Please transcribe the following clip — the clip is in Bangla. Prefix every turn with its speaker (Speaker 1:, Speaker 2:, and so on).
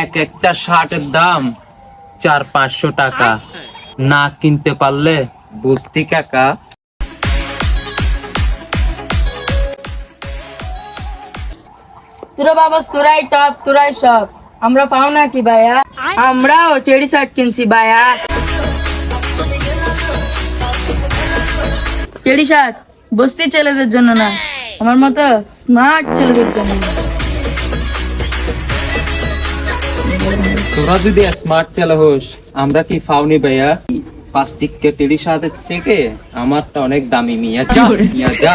Speaker 1: এক একটা শার্টের দাম 400-500 টাকা। না কিনতে পারলে বুঝতি কাকা।
Speaker 2: তোরা বাবা তোরাই টপ তোরাই সব। আমরা পাও না কি ভাইয়া? আমরাও টেডি শার্ট কিনছি ভাইয়া। টেডি শার্ট বস্তি ছেলেদের জন্য না, আমার মতো স্মার্ট ছেলেদের জন্য।
Speaker 1: তোরা যদি স্মার্ট ছেলে হোস, আমরা কি ফাউনি ভাইয়া? 5 টিকের টেরি সাথে থেকে আমারটা অনেক দামি। মিয়া যা, মিয়া যা।